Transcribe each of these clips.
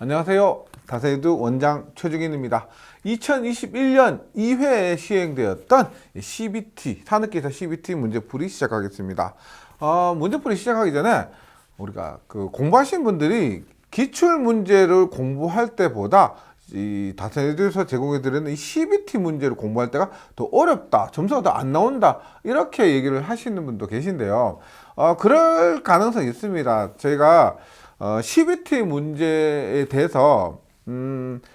안녕하세요. 다세이드 원장 최중인입니다. 2021년 2회에 시행되었던 CBT, 산업기사 CBT 문제풀이 시작하겠습니다. 문제풀이 시작하기 전에 우리가 공부하신 분들이 기출 문제를 공부할 때보다 이 다세이드에서 제공해드리는 이 CBT 문제를 공부할 때가 더 어렵다, 점수가 더 안 나온다, 이렇게 얘기를 하시는 분도 계신데요. 그럴 가능성이 있습니다. 저희가 CBT 문제에 대해서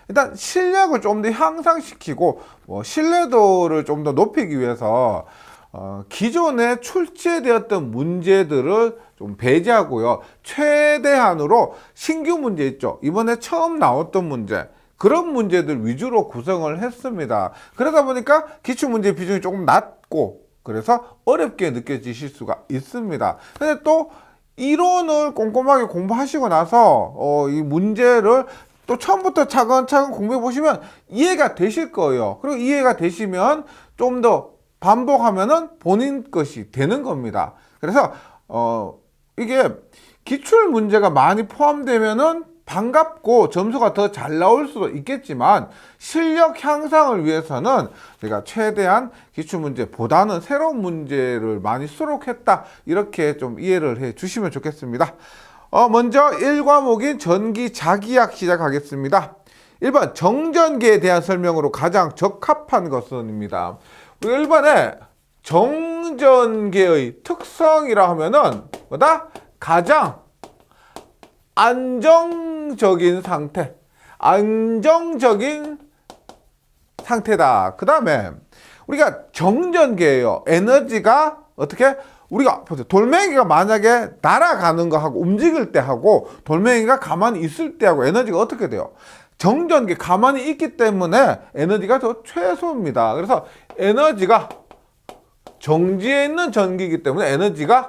일단 실력을 좀 더 향상시키고 신뢰도를 좀 더 높이기 위해서 기존에 출제되었던 문제들을 좀 배제하고요, 최대한으로 신규 문제 있죠, 이번에 처음 나왔던 문제, 그런 문제들 위주로 구성을 했습니다. 그러다 보니까 기출문제 비중이 조금 낮고 그래서 어렵게 느껴지실 수가 있습니다. 근데 또 이론을 꼼꼼하게 공부하시고 나서 이 문제를 또 처음부터 차근차근 공부해 보시면 이해가 되실 거예요. 그리고 이해가 되시면 좀 더 반복하면은 본인 것이 되는 겁니다. 그래서 이게 기출 문제가 많이 포함되면은 반갑고 점수가 더 잘 나올 수도 있겠지만 실력 향상을 위해서는 제가 최대한 기출문제보다는 새로운 문제를 많이 수록했다, 이렇게 좀 이해를 해 주시면 좋겠습니다. 먼저 1과목인 전기자기학 시작하겠습니다. 1번 정전기에 대한 설명으로 가장 적합한 것은입니다. 1번에 정전기의 특성이라 하면은 뭐다? 가장 안정적인 상태다. 그 다음에 우리가 정전기예요. 에너지가 어떻게, 우리가 보세요, 돌멩이가 만약에 날아가는 거 하고 움직일 때 하고 돌멩이가 가만히 있을 때 하고 에너지가 어떻게 돼요? 정전기 가만히 있기 때문에 에너지가 더 최소입니다. 그래서 에너지가 정지해 있는 전기이기 때문에 에너지가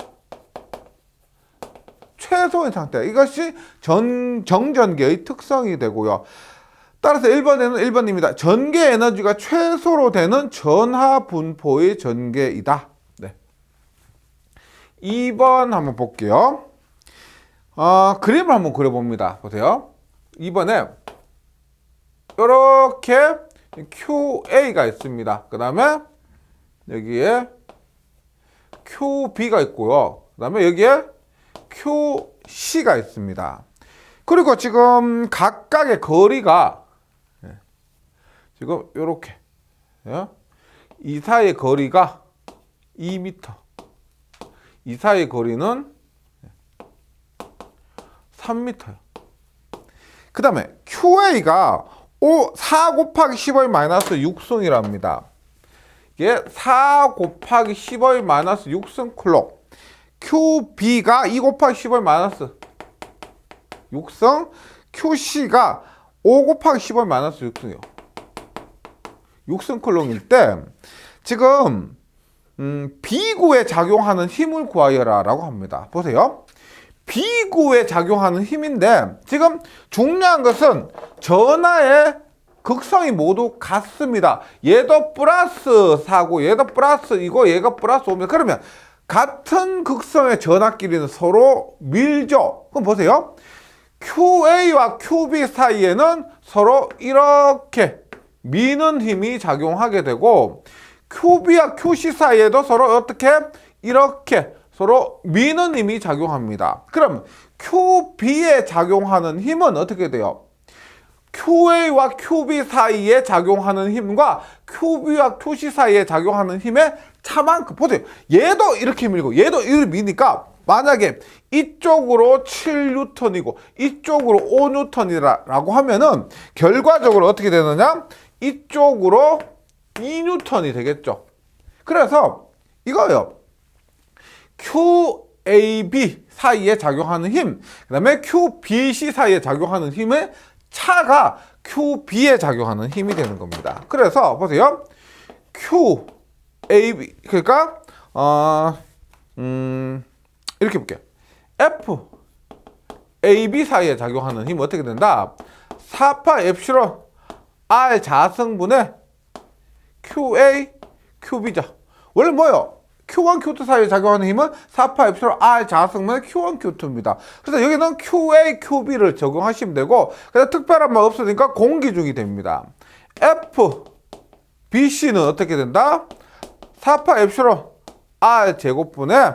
최소인 상태, 이것이 정전기의 특성이 되고요. 따라서 1번에는 1번입니다. 전개 에너지가 최소로 되는 전하 분포의 전개이다. 네. 2번 한번 볼게요. 그림을 한번 그려봅니다. 보세요. 2번에 이렇게 QA가 있습니다. 그 다음에 여기에 QB가 있고요. 그 다음에 여기에 QC가 있습니다. 그리고 지금 각각의 거리가 지금 이렇게 이 사이의 거리가 2m, 이 사이의 거리는 3m예요. 그 다음에 QA가 4 곱하기 10의 마이너스 6승이랍니다. 이게 4 곱하기 10의 마이너스 6승 쿨록. QB가 2 곱하기 10의 마이너스 6승, QC가 5 곱하기 10의 마이너스 6승이요. 6승 쿨록일 때 지금 B구에 작용하는 힘을 구하여라 라고 합니다. 보세요. B구에 작용하는 힘인데 지금 중요한 것은 전하의 극성이 모두 같습니다. 얘도 플러스 4고 얘도 플러스 2고 얘가 플러스 5입니다. 그러면 같은 극성의 전하끼리는 서로 밀죠. 그럼 보세요. QA와 QB 사이에는 서로 이렇게 미는 힘이 작용하게 되고, QB와 QC 사이에도 서로 어떻게? 이렇게 서로 미는 힘이 작용합니다. 그럼 QB에 작용하는 힘은 어떻게 돼요? QA와 QB 사이에 작용하는 힘과 QB와 QC 사이에 작용하는 힘의 차만큼. 보세요. 얘도 이렇게 밀고 얘도 이렇게 미니까 만약에 이쪽으로 7N이고 이쪽으로 5N이라고 하면은 결과적으로 어떻게 되느냐? 이쪽으로 2N이 되겠죠. 그래서 이거요, QAB 사이에 작용하는 힘, 그 다음에 QBC 사이에 작용하는 힘의 차가 QB에 작용하는 힘이 되는 겁니다. 그래서 보세요. QAB, 그러니까 이렇게 볼게요. FAB 사이에 작용하는 힘은 어떻게 된다? 4파 엡실론 R 자성분의 QA, QB죠. 원래 뭐요? Q1, Q2 사이에 작용하는 힘은 4파 엡실론 R 자승분의 Q1, Q2입니다. 그래서 여기는 QA, QB를 적용하시면 되고, 그래서 특별한 말 없으니까 공기중이 됩니다. F, BC는 어떻게 된다? 4파 엡실론 R 제곱분의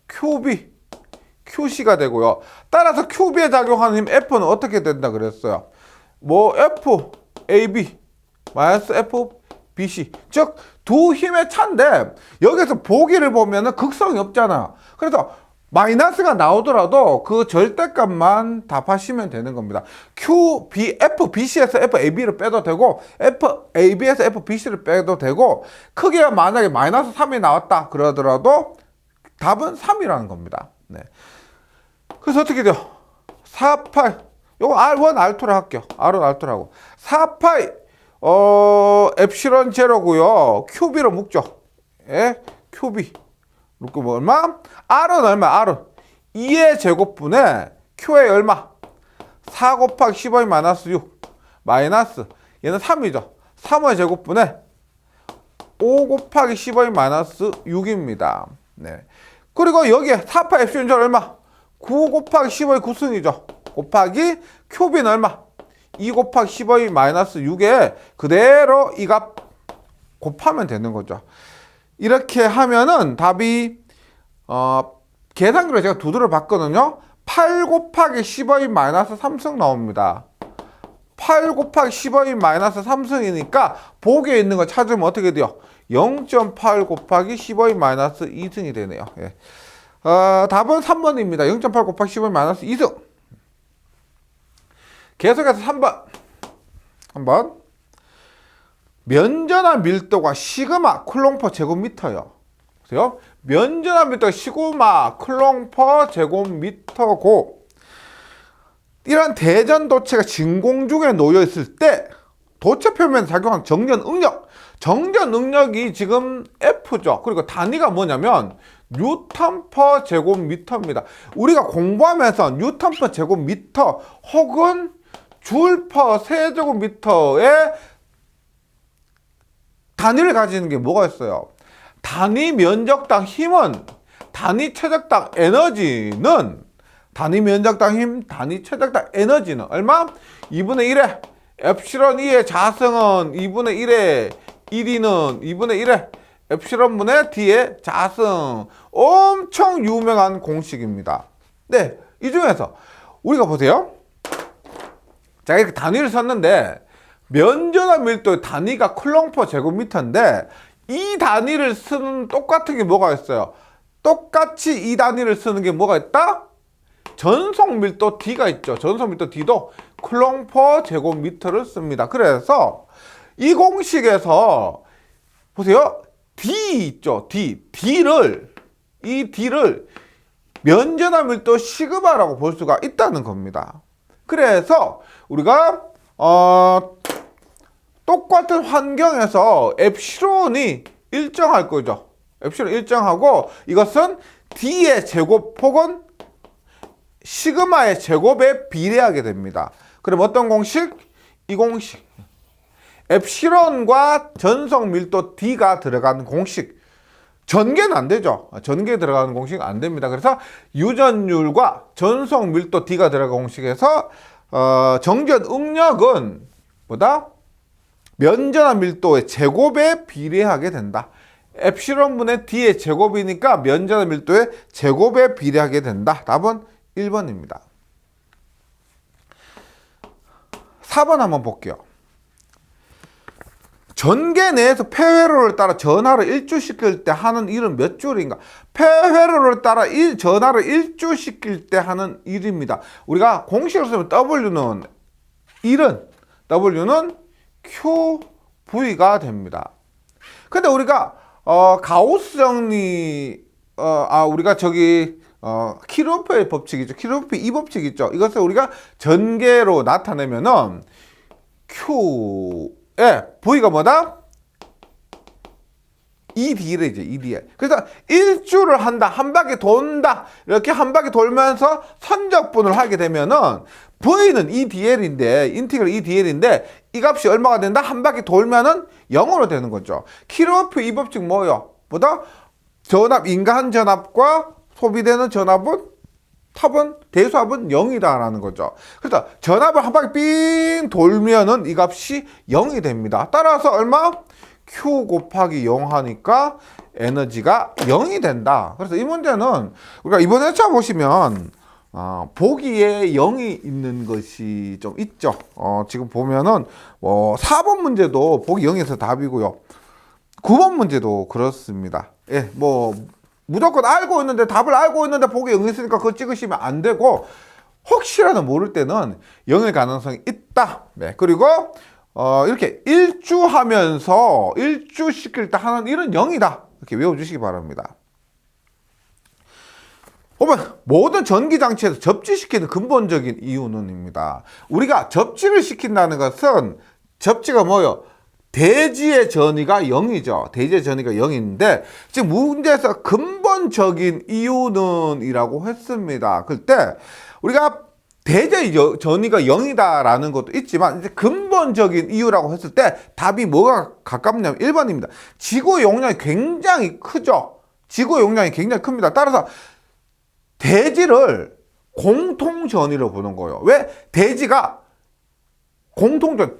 QB, QC가 되고요. 따라서 QB에 작용하는 힘 F는 어떻게 된다 그랬어요? 뭐 F, AB 마이너스 F, BC. 즉, 두 힘의 차인데 여기서 보기를 보면은 극성이 없잖아. 그래서 마이너스가 나오더라도 그 절대값만 답하시면 되는 겁니다. FBC에서 FAB를 빼도 되고 FAB에서 FBC를 빼도 되고 크기가 만약에 마이너스 3이 나왔다 그러더라도 답은 3이라는 겁니다. 네. 그래서 어떻게 돼요? 4파이 요거 R1, R2로 할게요. R1, R2라고 4파이 엡실론 제로고요. QB로 묶죠. 예? QB 묶고 뭐 얼마? R은 얼마? R은 2의 제곱분에 Q의 얼마? 4 곱하기 15의 마이너스 6 마이너스 얘는 3이죠. 3의 제곱분에 5 곱하기 15의 마이너스 6입니다. 네. 그리고 여기에 4파 엡실론 제로 얼마? 9 곱하기 15의 9승이죠. 곱하기 QB는 얼마? 2 곱하기 15의 마이너스 6에 그대로 이 값 곱하면 되는 거죠. 이렇게 하면은 답이 계산기로 제가 두드려 봤거든요. 8 곱하기 15의 마이너스 3승 나옵니다. 8 곱하기 15의 마이너스 3승이니까 보기에 있는 거 찾으면 어떻게 돼요? 0.8 곱하기 15의 마이너스 2승이 되네요. 예. 답은 3번입니다. 0.8 곱하기 15의 마이너스 2승. 계속해서 3번. 한번. 면전화 밀도가 시그마 쿨롱/per 제곱미터요. 보세요. 면전화 밀도가 시그마 쿨롱/per 제곱미터고 이런 대전 도체가 진공 중에 놓여 있을 때 도체 표면에 작용한 정전 응력. 정전 응력이 지금 F죠. 그리고 단위가 뭐냐면 뉴턴/per 제곱미터입니다. 우리가 공부하면서 뉴턴/per 제곱미터 혹은 줄/per 세제곱미터의 단위를 가지는 게 뭐가 있어요? 단위 면적당 힘은 단위 최적당 에너지는 단위 면적당 힘, 단위 최적당 에너지는 얼마? 2분의 1에 엡실론 2의 자승은 2분의 1에 1위는 2분의 1에 엡실론분의 D의 자승. 엄청 유명한 공식입니다. 네, 이 중에서 우리가 보세요. 자, 이렇게 단위를 썼는데 면전화 밀도의 단위가 쿨롱/per 제곱미터인데 이 단위를 쓰는 똑같은 게 뭐가 있어요? 똑같이 이 단위를 쓰는 게 뭐가 있다? 전속 밀도 D가 있죠. 전속 밀도 D도 쿨롱/per 제곱미터를 씁니다. 그래서 이 공식에서 보세요. D 있죠. D를 면전화 밀도 시그마라고 볼 수가 있다는 겁니다. 그래서 우리가 똑같은 환경에서 엡실론이 일정할 거죠. 엡실론 일정하고 이것은 D의 제곱 혹은 시그마의 제곱에 비례하게 됩니다. 그럼 어떤 공식? 이 공식. 엡실론과 전속 밀도 D가 들어가는 공식. 전개는 안 되죠. 전개에 들어가는 공식은 안 됩니다. 그래서 유전율과 전속 밀도 D가 들어가는 공식에서 정전 응력은 뭐다? 면전화 밀도의 제곱에 비례하게 된다. 엡실론분의 D의 제곱이니까 면전화 밀도의 제곱에 비례하게 된다. 답은 1번입니다. 4번 한번 볼게요. 전개 내에서 폐회로를 따라 전하를 일주시킬 때 하는 일은 몇 줄인가? 폐회로를 따라 전하를 일주시킬 때 하는 일입니다. 우리가 공식으로 쓰면 W는 QV가 됩니다. 근데 우리가 가우스 정리 우리가 키르호프의 법칙이죠. 키르호프 이 법칙 있죠. 이것을 우리가 전개로 나타내면은 V가 뭐다? EDL이죠. EDL. 그래서 일주를 한다. 한 바퀴 돈다. 이렇게 한 바퀴 돌면서 선적분을 하게 되면은 V는 EDL인데 인티그럴 EDL인데 이 값이 얼마가 된다? 한 바퀴 돌면은 0으로 되는 거죠. 키르호프 이 법칙 뭐예요? 뭐다? 전압, 인간 전압과 소비되는 전압은 탑은 대수압은 0이다라는 거죠. 그래서 전압을 한 바퀴 삥 돌면은 이 값이 0이 됩니다. 따라서 얼마? Q 곱하기 0 하니까 에너지가 0이 된다. 그래서 이 문제는 우리가 이번 회차 보시면 보기에 0이 있는 것이 좀 있죠. 지금 보면은 4번 문제도 보기 0에서 답이고요. 9번 문제도 그렇습니다. 예, 무조건 알고 있는데 답을 알고 있는데 보기 0이 있으니까 그거 찍으시면 안 되고 혹시라도 모를 때는 0일 가능성이 있다. 네, 그리고 이렇게 일주하면서 일주시킬 때 하는 일은 0이다. 이렇게 외워주시기 바랍니다. 보면 모든 전기장치에서 접지시키는 근본적인 이유는입니다. 우리가 접지를 시킨다는 것은 접지가 뭐예요? 대지의 전위가 0이죠. 대지의 전위가 0인데 지금 문제에서 근본적인 이유는 이라고 했습니다. 그때 우리가 대지의 전위가 0이다라는 것도 있지만 이제 근본적인 이유라고 했을 때 답이 뭐가 가깝냐면 1번입니다. 지구 용량이 굉장히 크죠. 지구 용량이 굉장히 큽니다. 따라서 대지를 공통전위로 보는 거예요. 왜? 대지가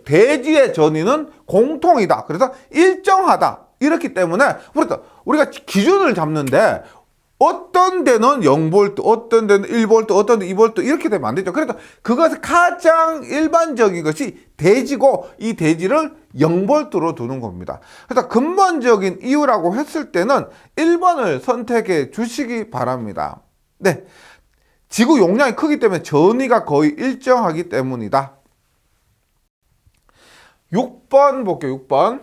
대지의 전위는 공통이다. 그래서 일정하다. 이렇기 때문에 우리가 기준을 잡는데 어떤 데는 0V, 어떤 데는 1V, 어떤 데는 2V 이렇게 되면 안 되죠. 그래서 그것을 가장 일반적인 것이 대지고 이 대지를 0V로 두는 겁니다. 그래서 근본적인 이유라고 했을 때는 1번을 선택해 주시기 바랍니다. 네, 지구 용량이 크기 때문에 전위가 거의 일정하기 때문이다. 6번 볼게요. 6번.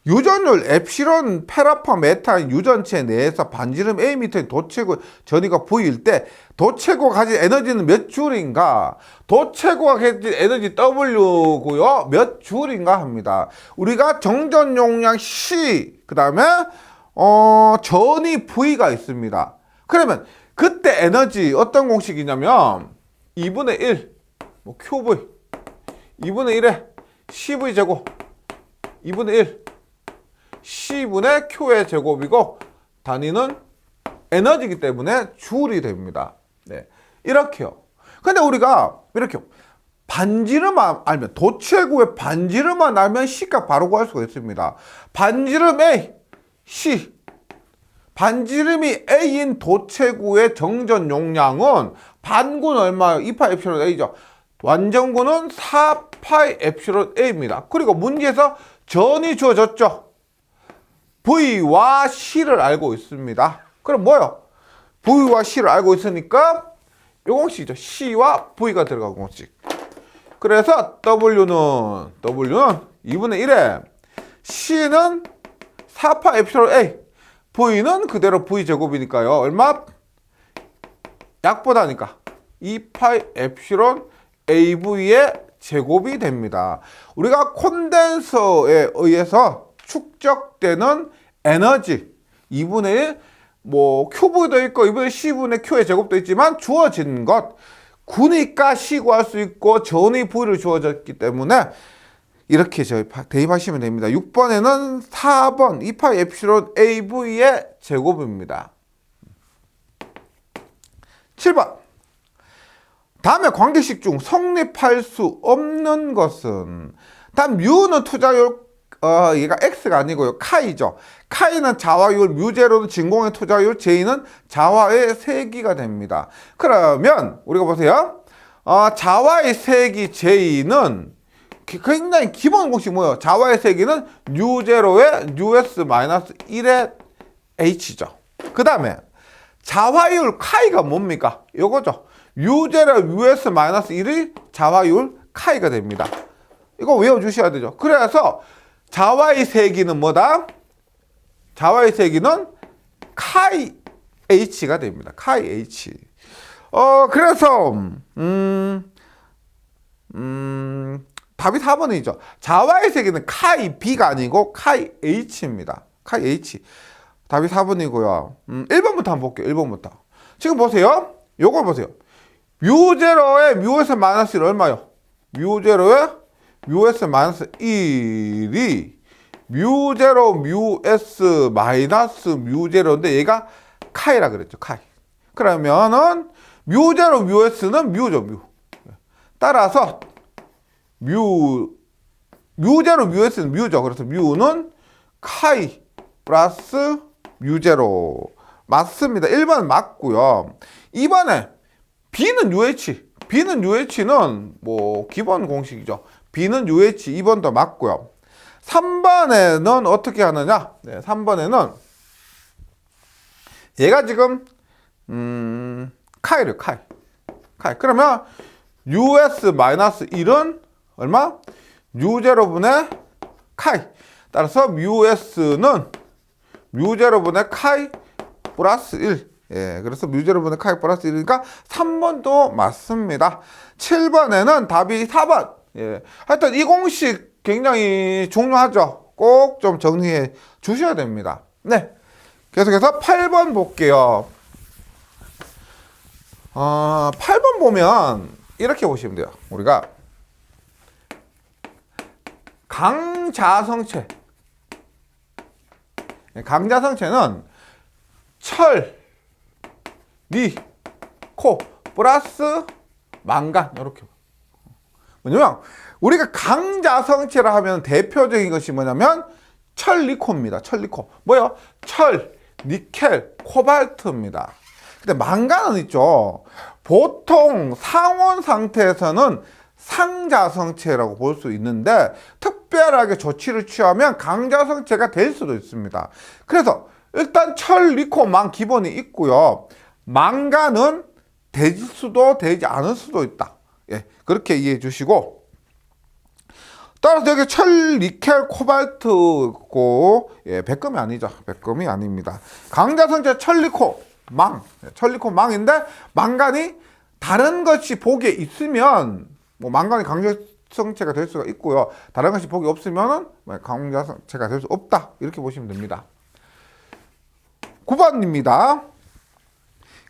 유전율 엡실론 페라파 메타인 유전체 내에서 반지름 Am의 도체구 전위가 V일 때 도체구가 가진 에너지는 몇 줄인가? 도체구가 가진 에너지 W고요. 몇 줄인가 합니다. 우리가 정전 용량 C 그 다음에 전위 V가 있습니다. 그러면 그때 에너지 어떤 공식이냐면 2분의 1 QV 2분의 1에 CV 제곱 2분의 1 C분의 Q의 제곱이고 단위는 에너지이기 때문에 줄이 됩니다. 네, 이렇게요. 근데 우리가 이렇게 반지름만 알면 도체구의 반지름만 알면 C값 바로 구할 수가 있습니다. 반지름 A, C 반지름이 A인 도체구의 정전 용량은 반구는 얼마예요? 2파 엡실론 A죠. 완전구는 4파이 엡실론 A입니다. 그리고 문제에서 전이 주어졌죠. V와 C를 알고 있습니다. 그럼 뭐요? V와 C를 알고 있으니까 이 공식이죠. C와 V가 들어간 공식. 그래서 W는 2분의 1에 C는 4파 엡실론 A V는 그대로 V제곱이니까요. 얼마? 약보다니까 2파이 엡실론 AV의 제곱이 됩니다. 우리가 콘덴서에 의해서 축적되는 에너지 2분의 1 QV도 있고 2분의 C분의 Q의 제곱도 있지만 주어진 것 구니까 C 구할 수 있고 전위 V를 주어졌기 때문에 이렇게 대입하시면 됩니다. 6번에는 4번 2파이 엡실론 AV의 제곱입니다. 7번 다음의 관계식 중 성립할 수 없는 것은 다음 뮤는 투자율 얘가 X가 아니고요. 카이죠. 카이는 자화율, 뮤제로는 진공의 투자율, J는 자화의 세기가 됩니다. 그러면 우리가 보세요. 자화의 세기 J는 굉장히 기본 공식 뭐예요? 자화의 세기는 뉴제로의 US-1의 H죠. 그 다음에 자화율 카이가 뭡니까? 이거죠. 유제로 US-1이 자화율 카이가 됩니다. 이거 외워주셔야 되죠. 그래서 자화의 세기는 뭐다? 자화의 세기는 카이 H가 됩니다. 카이 H. 그래서 답이 4번이죠. 자화의 세기는 카이 B가 아니고 카이 H입니다. 카이 H. 답이 4번이고요. 1번부터 한번 볼게요. 1번부터. 지금 보세요. 요걸 보세요. 뮤제로의 뮤S-1이 얼마요? 뮤제로의 뮤S-1이 뮤제로 뮤S 마이너스 뮤제로인데 얘가 카이라 그랬죠. 카이. 그러면은 뮤제로 뮤S는 뮤죠. 뮤. 따라서 뮤제로 뮤S는 뮤죠. 그래서 뮤는 카이 플러스 뮤제로 맞습니다. 1번은 맞고요. 2번에 B는 UH는 뭐 기본 공식이죠. B는 UH 2번도 맞고요. 3번에는 어떻게 하느냐? 네, 3번에는 얘가 지금 카이를 카이. 그러면 US-1은 얼마? U0분의 카이. 따라서 뮤S는 뮤0분의 카이 플러스 1. 예, 그래서 뮤0분의 카이 플러스 1이니까 3번도 맞습니다. 7번에는 답이 4번. 예. 하여튼 이 공식 굉장히 중요하죠. 꼭 좀 정리해 주셔야 됩니다. 네. 계속해서 8번 볼게요. 8번 보면 이렇게 보시면 돼요. 우리가 강자성체. 강자성체는 철, 니, 코, 플러스 망간. 이렇게. 뭐냐면 우리가 강자성체라 하면 대표적인 것이 뭐냐면 철리코입니다. 철리코. 뭐요? 철, 니켈, 코발트입니다. 근데 망간은 있죠. 보통 상온 상태에서는 상자성체라고 볼 수 있는데 특별하게 조치를 취하면 강자성체가 될 수도 있습니다. 그래서 일단 철, 니코, 망 기본이 있고요. 망간은 될 수도 되지 않을 수도 있다. 예, 그렇게 이해해 주시고, 따라서 여기 철, 니켈, 코발트고, 예, 백금이 아니죠. 백금이 아닙니다. 강자성체 철, 니코, 망. 철, 니코, 망인데 망간이 다른 것이 복에 있으면 뭐 망간이 강자성체가 될 수가 있고요. 다른 것이 복이 없으면은 강자성체가 될 수 없다. 이렇게 보시면 됩니다. 9번입니다.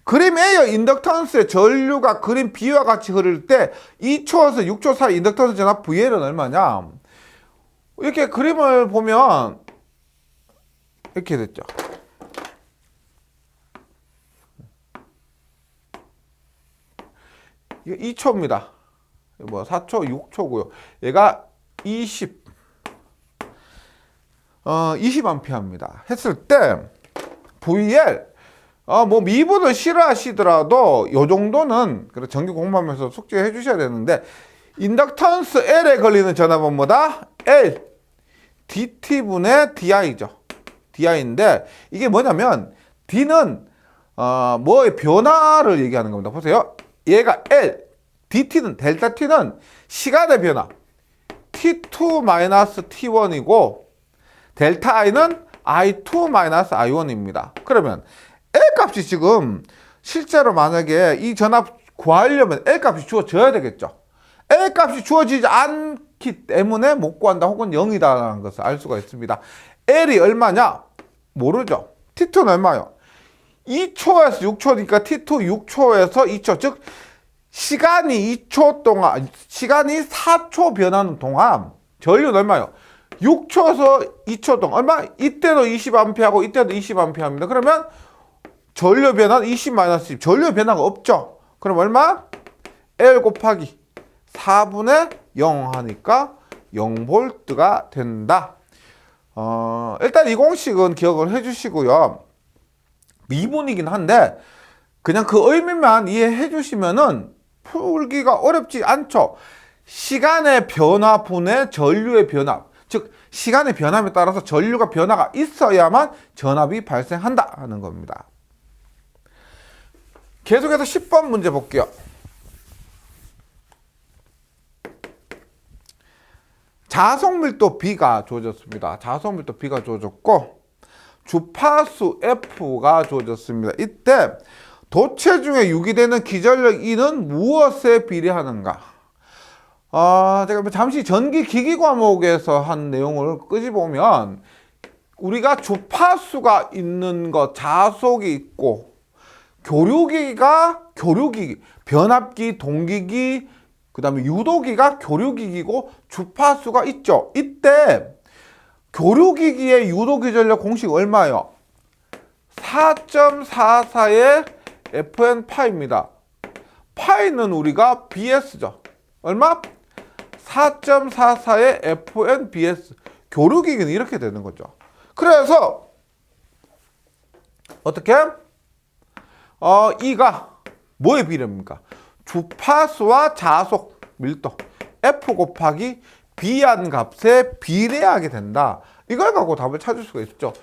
그림 A의 인덕턴스의 전류가 그림 B와 같이 흐를 때 2초에서 6초 사이 인덕턴스 전압 VL은 얼마냐? 이렇게 그림을 보면 이렇게 됐죠. 이게 2초입니다. 뭐 4초, 6초고요. 얘가 20A입니다. 했을 때 VL 뭐 미분을 싫어하시더라도 요 정도는 그래 전기 공부하면서 숙제해 주셔야 되는데, 인덕턴스 L에 걸리는 전압은 뭐다? L dt분의 di죠. di인데 이게 뭐냐면 d는 뭐의 변화를 얘기하는 겁니다. 보세요. 얘가 L dt는 델타 t는 시간의 변화 t2-t1이고 델타 i는 i2-i1입니다. 그러면 L 값이 지금 실제로 만약에 이 전압 구하려면 L 값이 주어져야 되겠죠. L 값이 주어지지 않기 때문에 못 구한다 혹은 0이다라는 것을 알 수가 있습니다. L이 얼마냐? 모르죠. T2는 얼마요? 2초에서 6초니까 T2 6초에서 2초, 즉 시간이 2초 동안, 시간이 4초 변하는 동안 전류는 얼마요? 6초에서 2초 동안 얼마? 이때도 20A하고 이때도 20A입니다. 그러면 전류 변화는 20-10. 전류 변화가 없죠. 그럼 얼마? L 곱하기 4분의 0 하니까 0V가 된다. 일단 이 공식은 기억을 해주시고요. 미분이긴 한데 그냥 그 의미만 이해해 주시면은 풀기가 어렵지 않죠. 시간의 변화분의 전류의 변화, 즉 시간의 변함에 따라서 전류가 변화가 있어야만 전압이 발생한다 하는 겁니다. 계속해서 10번 문제 볼게요. 자석밀도 B가 주어졌습니다. 자석밀도 B가 주어졌고 주파수 F가 주어졌습니다. 이때 도체 중에 유기되는 기전력 E는 무엇에 비례하는가? 제가 잠시 전기기기 과목에서 한 내용을 끄집어보면 우리가 주파수가 있는 것, 자속이 있고 교류기기, 변압기, 동기기, 그 다음에 유도기가 교류기기고 주파수가 있죠. 이때 교류기기의 유도기전력 공식 얼마예요? 4.44의 FN 파이입니다. 파이는 우리가 BS죠. 얼마? 4.44의 FN BS. 교류기기는 이렇게 되는 거죠. 그래서 어떻게? 이가 뭐의 비례입니까? 주파수와 자속 밀도 F 곱하기 B한 값에 비례하게 된다. 이걸 갖고 답을 찾을 수가 있죠.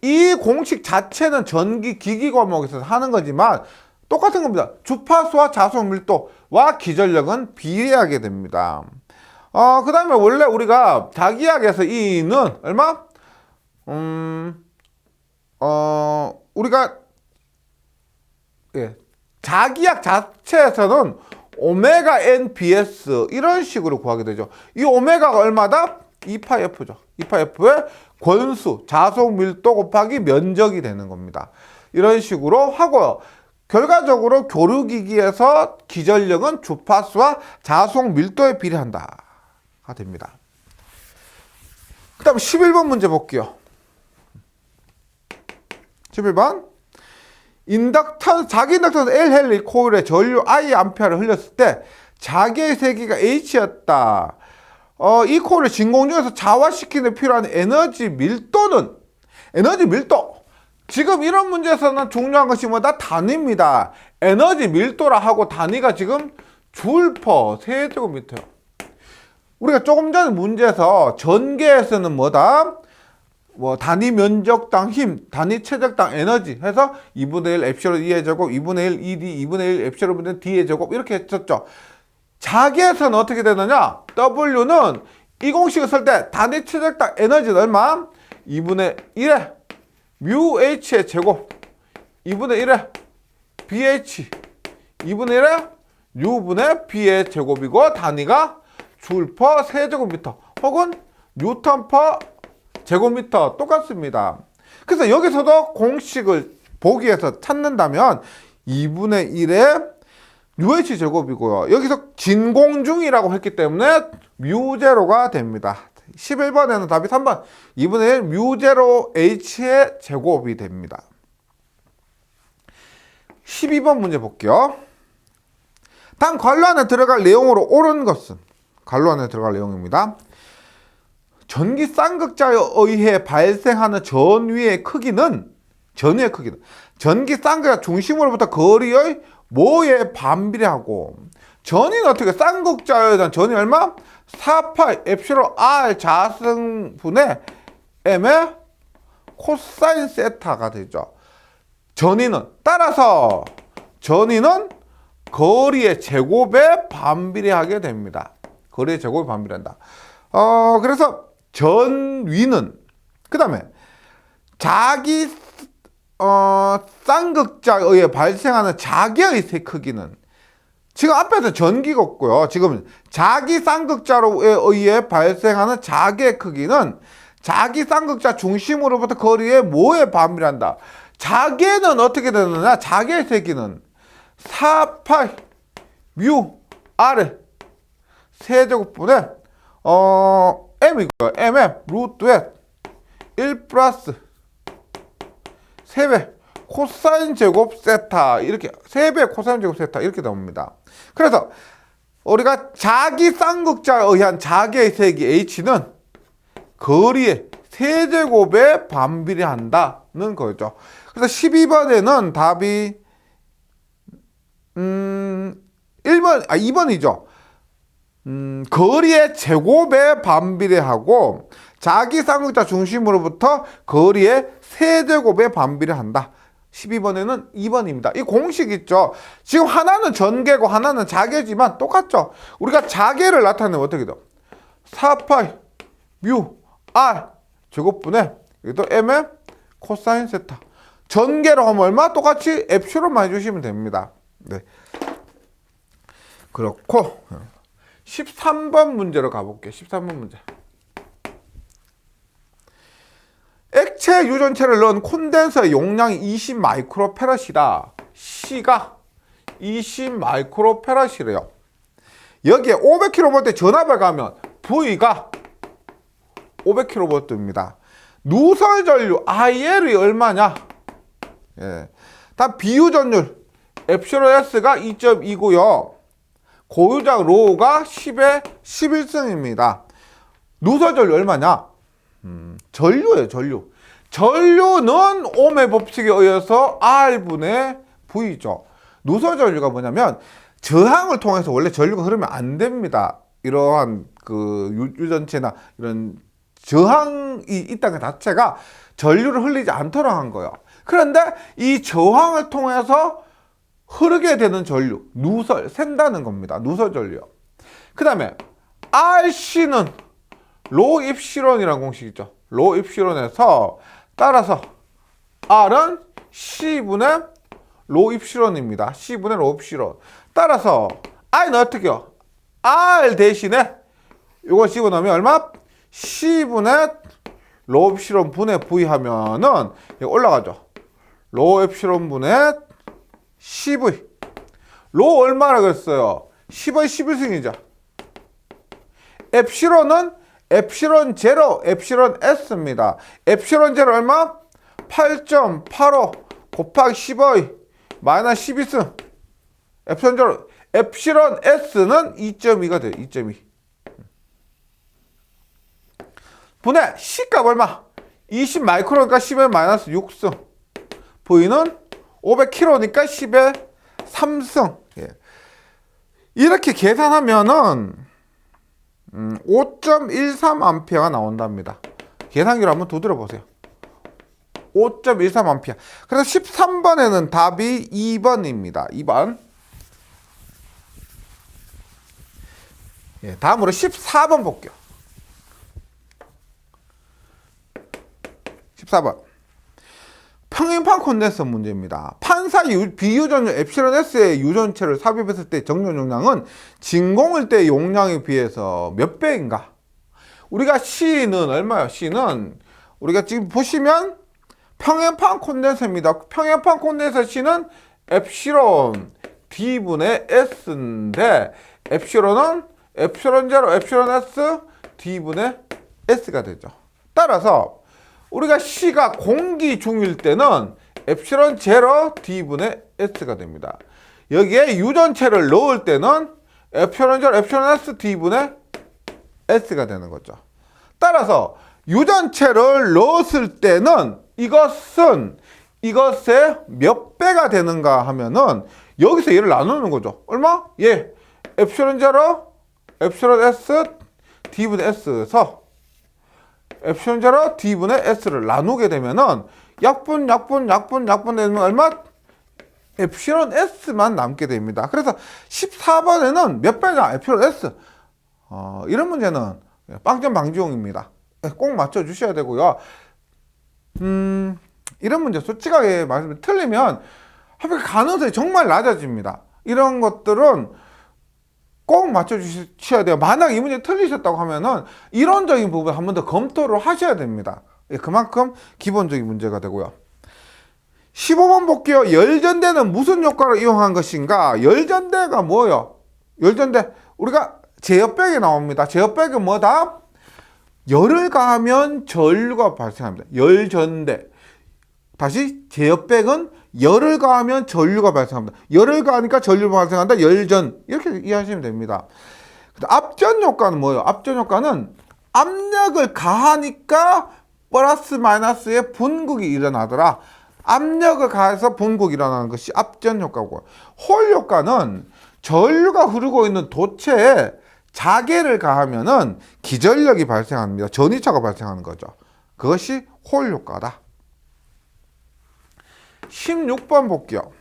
이 공식 자체는 전기 기기 과목에서 하는 거지만 똑같은 겁니다. 주파수와 자속 밀도와 기전력은 비례하게 됩니다. 그 다음에 원래 우리가 자기약에서 E는 얼마? 우리가 자기약 자체에서는 오메가 n bs 이런 식으로 구하게 되죠. 이 오메가가 얼마다? 2파이 f죠. 2파이 f의 권수, 자속 밀도 곱하기 면적이 되는 겁니다. 이런 식으로 하고요. 결과적으로 교류기기에서 기전력은 주파수와 자속 밀도에 비례한다가 됩니다. 그 다음 11번 문제 볼게요. 11번. 자기 인덕턴 L헬리 코일에 전류 I 암페어를 흘렸을 때 자기의 세기가 H였다. 이 코일을 진공 중에서 자화시키는 데 필요한 에너지 밀도. 지금 이런 문제에서는 중요한 것이 뭐다? 단위입니다. 에너지 밀도라 하고 단위가 지금 줄퍼 세제곱미터요. 우리가 조금 전 문제에서 전개에서는 뭐다? 단위 면적당 힘, 단위 체적당 에너지 해서 2분의 1 엡실론 E의 제곱, 2분의 1 ED, 2분의 1 엡실론 분의 D의 제곱 이렇게 했었죠. 자기에서는 어떻게 되느냐? W는 이 공식을 쓸 때 단위 체적당 에너지는 얼마? 2분의 1의 뮤 H의 제곱, 2분의 1의 BH, 2분의 1의 U분의 B의 제곱이고 단위가 줄 퍼 세제곱미터 혹은 뉴턴 퍼 제곱미터 똑같습니다. 그래서 여기서도 공식을 보기 위해서 찾는다면 2분의 1의 UH 제곱이고요. 여기서 진공 중이라고 했기 때문에 뮤제로가 됩니다. 11번에는 답이 3번 2분의 1 뮤제로 H의 제곱이 됩니다. 12번 문제 볼게요. 다음 관로 안에 들어갈 내용으로 옳은 것은 관로 안에 들어갈 내용입니다. 전기 쌍극자에 의해 발생하는 전위의 크기는 전기 쌍극자 중심으로부터 거리의 뭐에 반비례하고 전위는 어떻게 쌍극자에 대한 전위 얼마? 4파이 엡실론 R 자승분의 M의 코사인 세타가 되죠. 따라서 전위는 거리의 제곱에 반비례하게 됩니다. 거리의 제곱에 반비례한다. 그래서 전위는 그 다음에 자기 쌍극자에 의해 발생하는 자기의 세 크기는 지금 앞에서 전기가 없고요. 지금 자기 쌍극자에 의해 발생하는 자기의 크기는 자기 쌍극자 중심으로부터 거리에 뭐에 반비례한다. 자기는 어떻게 되느냐? 자기의 세기는 4파이 뮤 R의 세제곱분의 M이고요. M의 루트에 1 플러스 3배 코사인 제곱 세타 이렇게 3배 코사인 제곱 세타 이렇게 나옵니다. 그래서 우리가 자기 쌍극자에 의한 자기의 세기 H는 거리의 세제곱에 반비례한다는 거죠. 그래서 12번에는 답이 2번이죠. 거리의 제곱에 반비례하고 자기 쌍극자 중심으로부터 거리의 세제곱에 반비례한다. 12번에는 2번입니다. 이 공식 있죠. 지금 하나는 전개고 하나는 자개지만 똑같죠. 우리가 자개를 나타내면 어떻게 돼요? 4파이 뮤 R 제곱분의 또 M의 코사인 세타. 전개로 하면 얼마? 똑같이 엡실론만 해주시면 됩니다. 네. 그렇고 13번 문제로 가볼게요. 13번 문제. 액체 유전체를 넣은 콘덴서의 용량이 20 마이크로페럿이다. C가 20 마이크로페럿이래요. 여기에 500kV 전압을 가면 V가 500kV입니다. 누설 전류 IL이 얼마냐? 예. 다음 비유 전율 엡실론 S가 2.2고요. 고유작 로우가 10에 11승입니다. 누설 전류 얼마냐? 전류예요, 전류. 전류는 ohm의 법칙에 의해서 R분의 V죠. 누설 전류가 뭐냐면 저항을 통해서 원래 전류가 흐르면 안 됩니다. 이러한 그 유전체나 이런 저항이 있다는 것 자체가 전류를 흘리지 않도록 한 거예요. 그런데 이 저항을 통해서 흐르게 되는 전류, 누설, 샌다는 겁니다. 누설 전류. 그 다음에 RC는 로 입실론이라는 공식 있죠. 로 입실론에서 따라서 R은 C분의 로 입실론입니다. C분의 로 입실론. 따라서 I는 어떻게요? R 대신에 이거 집어넣으면 얼마? C분의 로 입실론 분의 V 하면은 이거 올라가죠. 로 입실론 분의 CV. 로 얼마나 그랬어요? 10의 11승이죠. 엡실론은 엡실론 제로, 엡실론 S입니다. 엡실론 제로 얼마? 8.85 곱하기 10의 마이너스 12승. 엡실론 제로. 엡실론 S는 2.2가 돼요. 2.2. 분의 C값 얼마? 20 마이크로니까 10의 마이너스 6승. V는 500kg니까 10의 3승. 예. 이렇게 계산하면은 5.13A가 나온답니다. 계산기로 한번 두드려 보세요. 5.13A. 그래서 13번에는 답이 2번입니다. 2번. 예, 다음으로 14번 볼게요. 14번. 평행판 콘덴서 문제입니다. 판사 비유전류 엡실론 S의 유전체를 삽입했을 때 정전 용량은 진공일 때 용량에 비해서 몇 배인가? 우리가 C는 얼마예요? C는 우리가 지금 보시면 평행판 콘덴서입니다. 평행판 콘덴서 C는 엡실론 D분의 S인데 엡실론은 엡실론 제로, 엡실론 S D분의 S가 되죠. 따라서 우리가 C가 공기 중일 때는 엡실론 제로 D분의 S가 됩니다. 여기에 유전체를 넣을 때는 엡실론 제로 엡실론 S D분의 S가 되는 거죠. 따라서 유전체를 넣었을 때는 이것의 몇 배가 되는가 하면은 여기서 얘를 나누는 거죠. 얼마? 예. 엡실론 제로 엡실론 S D분의 S에서 엡실론 제로 D분의 S를 나누게 되면은 약분 되면 얼마? 엡실론 S만 남게 됩니다. 그래서 14번에는 몇 배냐? 엡실론 S. 이런 문제는 빵점 방지용입니다. 꼭 맞춰주셔야 되고요. 이런 문제 솔직하게 말씀드리면 틀리면 가능성이 정말 낮아집니다. 이런 것들은 꼭 맞춰주셔야 돼요. 만약 이 문제 틀리셨다고 하면은 이론적인 부분 한 번 더 검토를 하셔야 됩니다. 그만큼 기본적인 문제가 되고요. 15번 볼게요. 열전대는 무슨 효과를 이용한 것인가? 열전대가 뭐예요? 열전대 우리가 제어백이 나옵니다. 제어백은 뭐다? 열을 가하면 전류가 발생합니다. 열전대. 다시 제어백은 열을 가하면 전류가 발생합니다. 열을 가하니까 전류가 발생한다. 열전. 이렇게 이해하시면 됩니다. 압전 효과는 뭐예요? 압전 효과는 압력을 가하니까 플러스 마이너스의 분극이 일어나더라. 압력을 가해서 분극이 일어나는 것이 압전 효과고, 홀 효과는 전류가 흐르고 있는 도체에 자계를 가하면은 기전력이 발생합니다. 전위차가 발생하는 거죠. 그것이 홀 효과다. 16번 볼게요.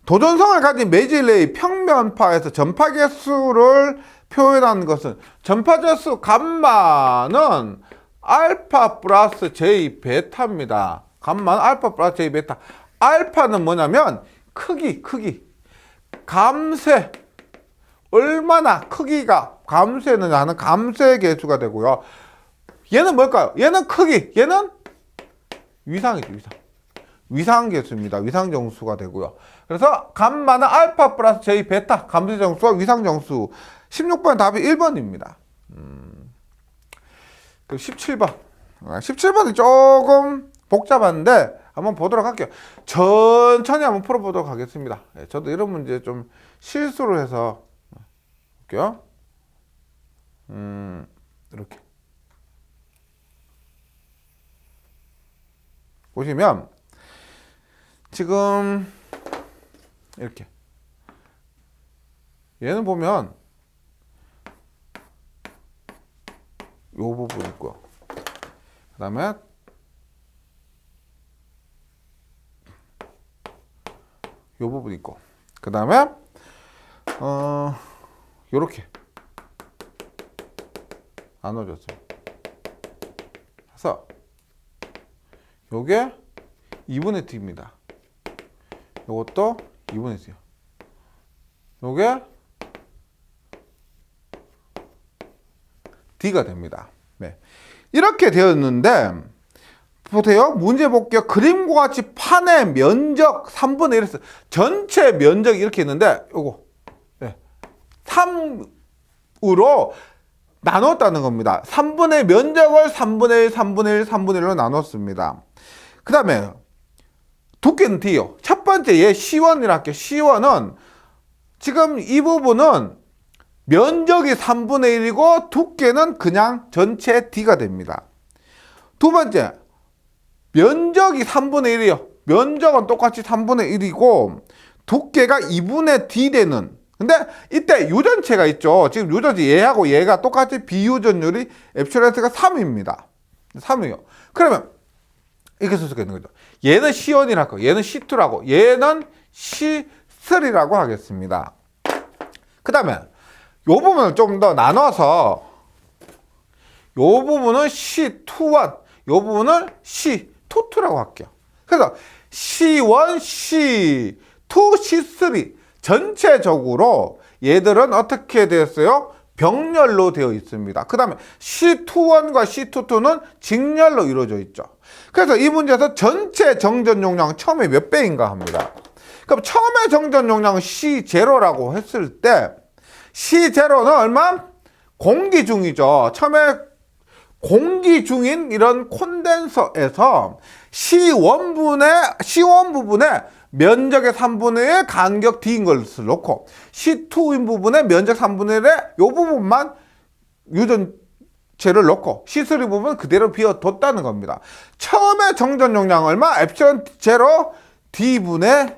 도전성을 가진 매질레의 평면파에서 전파 개수를 표현하는 것은, 전파 개수 감마는 알파 플러스 J 베타입니다. 감마는 알파 플러스 J 베타. 알파는 뭐냐면 크기. 감쇄. 얼마나 크기가 감쇄느냐 하는 감쇄 개수가 되고요. 얘는 뭘까요? 얘는 크기. 얘는 위상이죠, 위상. 위상 개수입니다. 위상 정수가 되고요. 그래서 감마는 알파 플러스 J 베타. 감쇄 정수와 위상 정수. 16번 답이 1번입니다. 17번. 17번은 조금 복잡한데 한번 보도록 할게요. 천천히 한번 풀어보도록 하겠습니다. 저도 이런 문제 좀 실수를 해서 볼게요. 이렇게 보시면 지금 이렇게 얘는 보면 요 부분 있고요. 그 다음에 요 부분 있고, 그 다음에 요렇게 나눠졌어요. 그래서 요게 2분의 t입니다. 요것도 2분의 t요. 요게 d가 됩니다. 네. 이렇게 되었는데 보세요. 문제 볼게요. 그림과 같이 판의 면적 3분의 1에서 전체 면적이 이렇게 있는데 요거 3으로 나눴다는 겁니다. 3분의 면적을 3분의 1, 3분의 1, 3분의 1로 나눴습니다. 그 다음에 두께는 D요. 첫 번째 얘 C1이라 할게요. C1은 지금 이 부분은 면적이 3분의 1이고 두께는 그냥 전체 D가 됩니다. 두 번째, 면적이 3분의 1이요. 면적은 똑같이 3분의 1이고 두께가 2분의 D 되는, 근데 이때 유전체가 있죠. 지금 유전체 얘하고 얘가 똑같이 비유전율이 엡실론가 3입니다. 3이요. 그러면 이렇게 쓸 수가 있는 거죠. 얘는 C1이라고, 얘는 C2라고, 얘는 C3라고 하겠습니다. 그 다음에 요 부분을 좀 더 나눠서 요 부분은 C21, 요 부분을 C22라고 할게요. 그래서 C1, C2, C3 전체적으로 얘들은 어떻게 되었어요? 병렬로 되어 있습니다. 그 다음에 C21과 C22는 직렬로 이루어져 있죠. 그래서 이 문제에서 전체 정전 용량 처음에 몇 배인가 합니다. 그럼 처음에 정전 용량은 C0라고 했을 때 C0는 얼마? 공기 중이죠. 처음에 공기 중인 이런 콘덴서에서 C1 부분에 면적의 3분의 1 간격 D인 것을 놓고 C2인 부분에 면적 3분의 1의 이 부분만 유전체를 놓고 C3 부분은 그대로 비워뒀다는 겁니다. 처음에 정전 용량 얼마? 엡실론 제로 D분의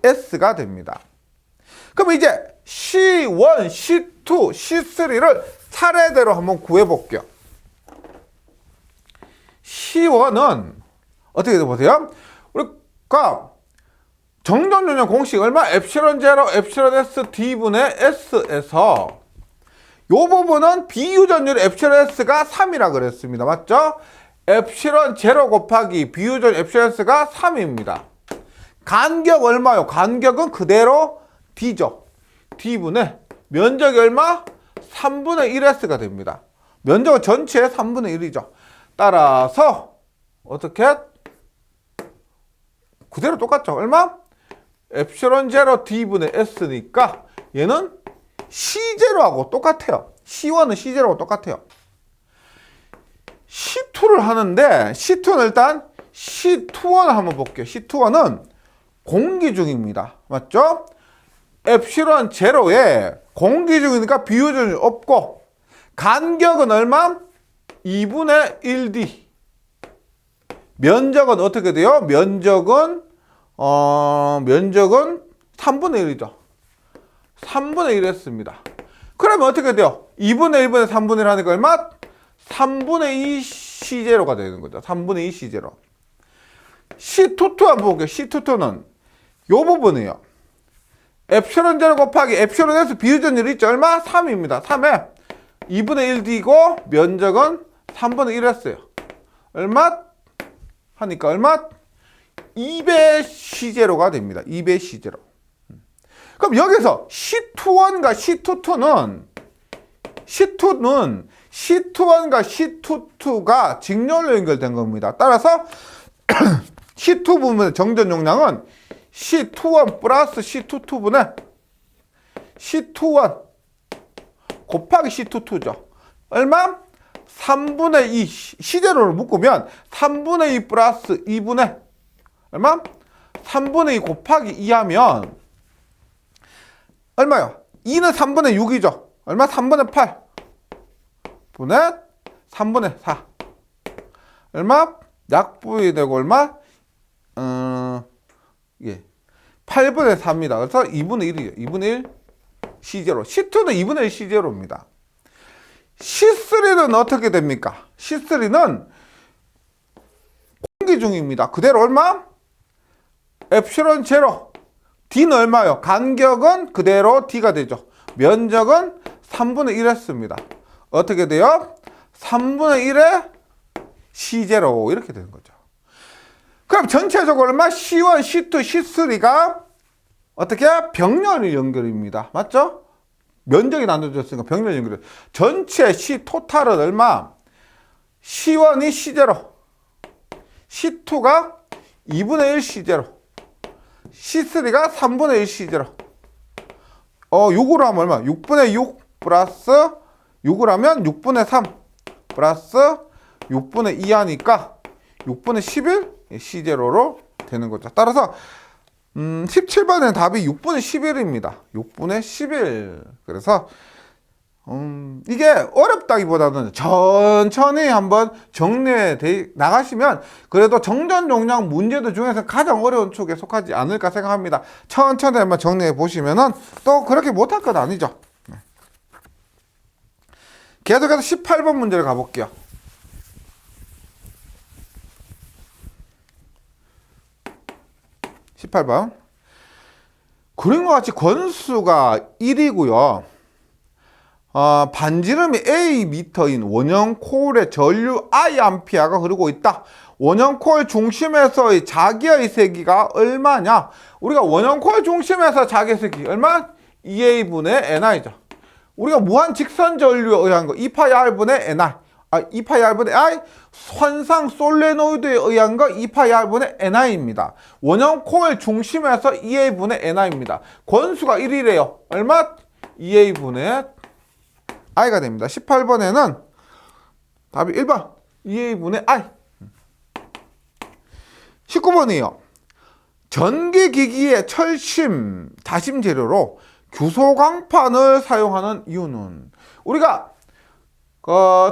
S가 됩니다. 그럼 이제 C1, C2, C3를 차례대로 한번 구해볼게요. C1은 어떻게 보세요? 우리가 정전 용량 공식 얼마? 엡실론 제로, 엡실론 S D분의 S에서 요 부분은 비유전율 엡실론 S가 3이라 그랬습니다. 맞죠? 엡실론 제로 곱하기 비유전 엡실론 S가 3입니다. 간격 얼마요? 간격은 그대로 D죠. D분의 면적이 얼마? 3분의 1S가 됩니다. 면적은 전체의 3분의 1이죠. 따라서 어떻게? 그대로 똑같죠. 얼마? 엡실론 제로 D분의 S니까 얘는 C0하고 똑같아요. C1은 C0하고 똑같아요. C2를 하는데 C2는 일단 C21을 한번 볼게요. C21은 공기 중입니다. 맞죠? 엡실론 제로에 공기 중이니까 비유전이 없고 간격은 얼마? 2분의 1D. 면적은 어떻게 돼요? 면적은 3분의 1이죠. 3분의 1 했습니다. 그러면 어떻게 돼요? 2분의 1분의 3분의 1 하니까 얼마? 3분의 2 C0가 되는 거죠. 3분의 2 C0. C22 한번 볼게요. C22는 요 부분이에요. 엡실론 제로 곱하기 엡실론 S 비유전율이 있죠. 얼마? 3입니다. 3에 2분의 1D고 면적은 3분의 1 했어요. 얼마? 하니까 얼마? 2배 C0가 됩니다. 2배 C0. 그럼 여기서 C21과 C22는 C21과 C22가 직렬로 연결된 겁니다. 따라서 C2 부분의 정전 용량은 C21 플러스 C22분의 C21 곱하기 C22죠. 얼마? 3분의 2 시제로를 묶으면 3분의 2 플러스 2분의 얼마? 3분의 2 곱하기 2 하면 얼마요? 2는 3분의 6이죠. 얼마? 3분의 8 분의 3분의 4 얼마? 약분이 되고 얼마? 예. 8분의 4입니다. 그래서 2분의 1이에요. 2분의 1 C0. C2는 2분의 1 C0입니다. C3는 어떻게 됩니까? C3는 공기 중입니다. 그대로 얼마? 엡실론 제로. D는 얼마요? 간격은 그대로 D가 되죠. 면적은 3분의 1 했습니다. 어떻게 돼요? 3분의 1에 C0 이렇게 되는 거죠. 그럼 전체적으로 얼마? C1, C2, C3가 어떻게? 병렬 연결입니다. 맞죠? 면적이 나눠졌으니까 병렬 연결. 전체 C 토탈은 얼마? C1이 C0, C2가 2분의 1 C0, C3가 3분의 1 C0. 6으로 하면 얼마? 6분의 6 플러스 6을 하면 6분의 3 플러스 6분의 2 하니까 6분의 11 C0로 되는 거죠. 따라서 17번의 답이 6분의 11입니다. 6분의 11. 그래서 이게 어렵다기보다는 천천히 한번 정리해 나가시면 그래도 정전용량 문제들 중에서 가장 어려운 축에 속하지 않을까 생각합니다. 천천히 한번 정리해 보시면은 또 그렇게 못할 건 아니죠. 계속해서 18번 문제를 가볼게요. 18번. 그림과 같이 권수가 1이고요. 반지름이 A 미터인 원형 코일의 전류 I 암피아가 흐르고 있다. 원형 코일 중심에서의 자기의 세기가 얼마냐? 우리가 원형 코일 중심에서 자기의 세기 얼마? 2A분의 NI죠. 우리가 무한 직선 전류에 의한 거 2πR분의 NI. 2πR분의 I 선상 솔레노이드에 의한 거 2πR분의 NI입니다. 원형 코일 중심에서 2A분의 NI입니다. 권수가 1이래요. 얼마? 2A분의 I가 됩니다. 18번에는 답이 1번 2A분의 I. 19번이요. 전기기기의 철심, 다심 재료로 규소광판을 사용하는 이유는 우리가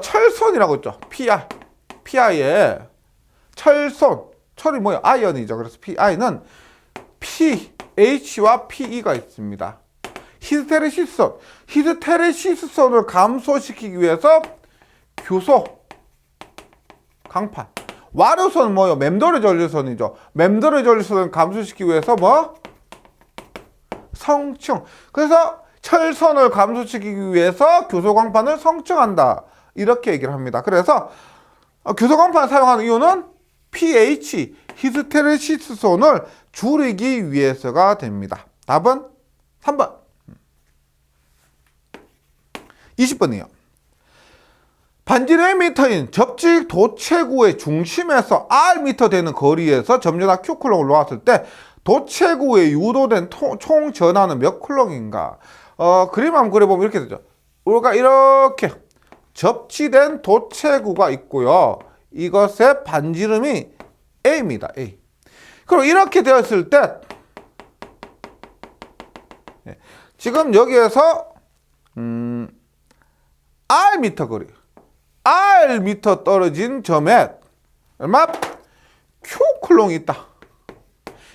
철선이라고 했죠. PI에 철선, 철이 뭐예요? 아이언이죠. 그래서 PI는 PH와 PE가 있습니다. 히스테레시스선을 감소시키기 위해서 규소 강판. 와류선은 뭐예요? 맴돌이 전류선이죠. 맴돌이 전류선을 감소시키기 위해서 뭐? 성층. 그래서 철선을 감소시키기 위해서 규소광판을 성층한다. 이렇게 얘기를 합니다. 그래서 규소광판을 사용하는 이유는 pH, 히스테레시스선을 줄이기 위해서가 됩니다. 답은 3번. 20번이에요. 반지름의 미터인 접지 도체구의 중심에서 R미터 되는 거리에서 점유나 Q쿨롱을 놓았을 때 도체구에 유도된 총 전하는 몇 쿨롱인가? 그림 한번 그려보면 이렇게 되죠. 우리가 이렇게 접지된 도체구가 있고요. 이것의 반지름이 A입니다. A. 그리고 이렇게 되었을 때 지금 여기에서 R미터 거리, R미터 떨어진 점에 얼마? Q쿨롱이 있다.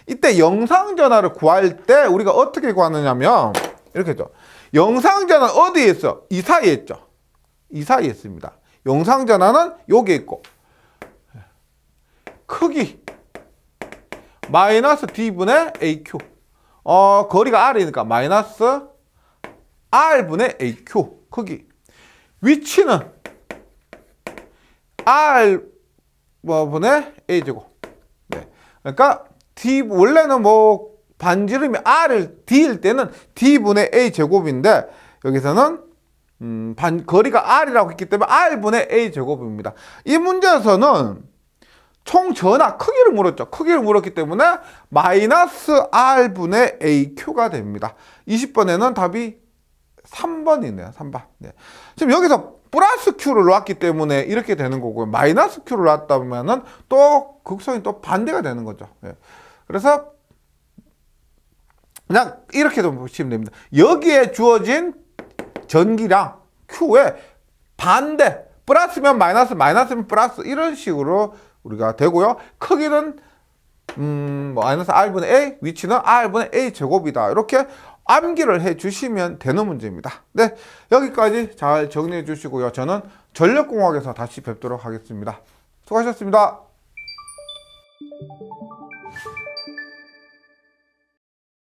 이때 영상전화를 구할 때 우리가 어떻게 구하느냐면 이렇게 했죠. 영상전화는 어디에 있어? 이 사이에 있죠. 이 사이에 있습니다. 영상전화는 여기에 있고 크기 마이너스 D분의 AQ. 거리가 R이니까 마이너스 R분의 AQ 크기. 위치는 R 분의 A제곱. 네. 그러니까 D 원래는 뭐 반지름이 D일 때는 D분의 A제곱인데 여기서는 거리가 R이라고 했기 때문에 R분의 A제곱입니다. 이 문제에서는 총 전하 크기를 물었죠. 크기를 물었기 때문에 마이너스 R분의 AQ가 됩니다. 20번에는 답이 3번이네요. 3번. 네. 지금 여기서 플러스 Q를 놓았기 때문에 이렇게 되는 거고요. 마이너스 Q를 놓았다면은 또 극성이 또 반대가 되는 거죠. 예. 그래서 그냥 이렇게 보시면 됩니다. 여기에 주어진 전기량 Q의 반대, 플러스면 마이너스, 마이너스면 플러스, 이런 식으로 우리가 되고요. 크기는 마이너스 R분의 A, 위치는 R분의 A 제곱이다. 이렇게 암기를 해 주시면 되는 문제입니다. 네, 여기까지 잘 정리해 주시고요. 저는 전력공학에서 다시 뵙도록 하겠습니다. 수고하셨습니다.